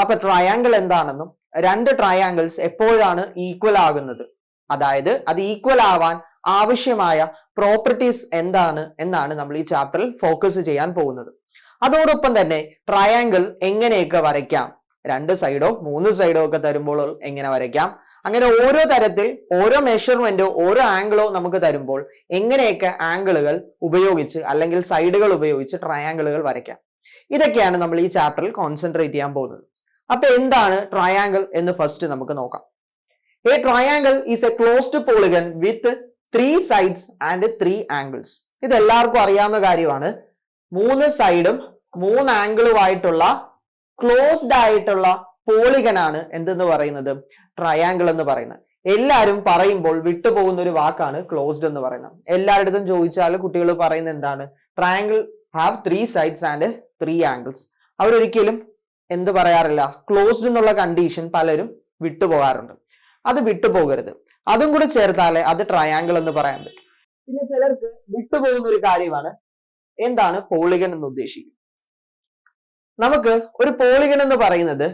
അപ്പൊ ട്രയാങ്കിൾ എന്താണെന്നും രണ്ട് ട്രയാങ്കിൾസ് എപ്പോഴാണ് ഈക്വൽ ആകുന്നത്, അതായത് അത് ഈക്വൽ ആവാൻ ആവശ്യമായ പ്രോപ്പർട്ടീസ് എന്താണ് എന്നാണ് നമ്മൾ ഈ ചാപ്റ്ററിൽ ഫോക്കസ് ചെയ്യാൻ പോകുന്നത്. അതോടൊപ്പം തന്നെ ട്രയാങ്കിൾ എങ്ങനെയൊക്കെ വരയ്ക്കാം, രണ്ട് സൈഡോ മൂന്ന് സൈഡോ ഒക്കെ തരുമ്പോൾ എങ്ങനെ വരയ്ക്കാം, അങ്ങനെ ഓരോ തരത്തിൽ ഓരോ മെഷർമെന്റോ ഓരോ ആംഗിളോ നമുക്ക് തരുമ്പോൾ എങ്ങനെയൊക്കെ ആംഗിളുകൾ ഉപയോഗിച്ച് അല്ലെങ്കിൽ സൈഡുകൾ ഉപയോഗിച്ച് ട്രയാങ്കിളുകൾ വരയ്ക്കാം, ഇതൊക്കെയാണ് നമ്മൾ ഈ ചാപ്റ്ററിൽ കോൺസെൻട്രേറ്റ് ചെയ്യാൻ പോകുന്നത്. അപ്പൊ എന്താണ് ട്രയാങ്കിൾ എന്ന് ഫസ്റ്റ് നമുക്ക് നോക്കാം. A triangle is a closed polygon with 3 sides and 3 angles. ഇത് എല്ലാവർക്കും അറിയാവുന്ന കാര്യമാണ്. മൂന്ന് സൈഡും മൂന്ന് ആംഗിളുമായിട്ടുള്ള ക്ലോസ്ഡ് ആയിട്ടുള്ള പോളിഗൺ ആണ് എന്തെന്ന് പറയുന്നത്, ട്രയാങ്കിൾ എന്ന് പറയുന്നത്. എല്ലാവരും പറയുമ്പോൾ വിട്ടുപോകുന്ന ഒരു വാക്കാണ് ക്ലോസ്ഡ് എന്ന് പറയുന്നത്. എല്ലാവരുടെയും ചോദിച്ചാൽ കുട്ടികൾ പറയുന്നത് എന്താണ്, triangle have 3 sides and 3 angles. അവരൊരിക്കലും എന്ത് പറയാറില്ല, ക്ലോസ്ഡ് എന്നുള്ള കണ്ടീഷൻ പലരും വിട്ടുപോകാറുണ്ട്. അത് വിട്ടുപോകരുത്, അതും കൂടി ചേർത്താലേ അത് ട്രയാങ്കിൾ എന്ന് പറയാൻ പറ്റും. പിന്നെ ചിലർക്ക് വിട്ടുപോകുന്ന ഒരു കാര്യമാണ് എന്താണ് പോളിഗൺ എന്ന് ഉദ്ദേശിക്കുന്നത്. നമുക്ക് ഒരു പോളിഗൺ എന്ന് പറയുന്നത്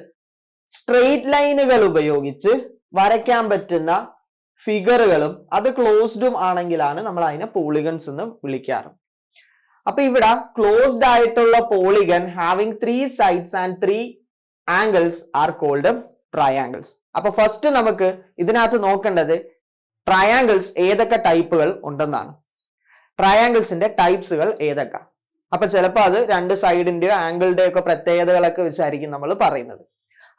സ്ട്രെയിറ്റ് ലൈനുകൾ ഉപയോഗിച്ച് വരയ്ക്കാൻ പറ്റുന്ന ഫിഗറുകളും അത് ക്ലോസ്ഡും ആണെങ്കിലാണ് നമ്മൾ അതിനെ പോളിഗൺസ് എന്ന് വിളിക്കാറ്. അപ്പൊ ഇവിടെ ക്ലോസ്ഡ് ആയിട്ടുള്ള polygon having 3 sides and 3 angles are called triangles. അപ്പൊ ഫസ്റ്റ് നമുക്ക് ഇതിനകത്ത് നോക്കേണ്ടത് ട്രയാങ്കിൾസ് ഏതൊക്കെ ടൈപ്പുകൾ ഉണ്ടെന്നാണ്, ട്രയാങ്കിൾസിന്റെ ടൈപ്സുകൾ ഏതൊക്കെ. അപ്പൊ ചിലപ്പോൾ അത് രണ്ട് സൈഡിന്റെയോ ആംഗിളിന്റെയോ ഒക്കെ പ്രത്യേകതകളൊക്കെ വെച്ചായിരിക്കും നമ്മൾ പറയുന്നത്.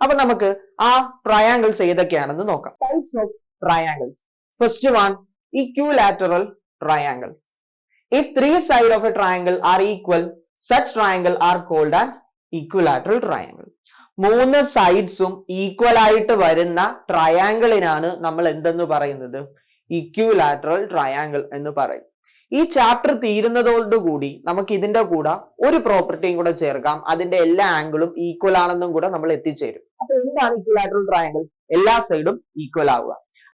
അപ്പൊ നമുക്ക് ആ ട്രയാങ്കിൾസ് ഏതൊക്കെയാണെന്ന് നോക്കാം. Types of triangles. First one, equilateral triangle. If 3 sides of a triangle are equal, such triangle are called an equilateral triangle. മൂന്ന് സൈഡ്സും ഈക്വൽ ആയിട്ട് വരുന്ന ട്രയാങ്കിളിനാണ് നമ്മൾ എന്തെന്ന് പറയുന്നത്, ഇക്വിലാറ്ററൽ ട്രയാങ്കിൾ എന്ന് പറയും. ഈ ചാപ്റ്റർ തീരുന്നതോടുകൂടി നമുക്ക് ഇതിന്റെ കൂടെ ഒരു പ്രോപ്പർട്ടിയും കൂടെ ചേർക്കാം, അതിന്റെ എല്ലാ ആംഗിളും ഈക്വൽ ആണെന്നും കൂടെ നമ്മൾ എത്തിച്ചേരും. അപ്പൊ എന്താണ് ഇക്വിലാറ്ററൽ ട്രയാങ്കിൾ? എല്ലാ സൈഡും ഈക്വൽ ആവുക.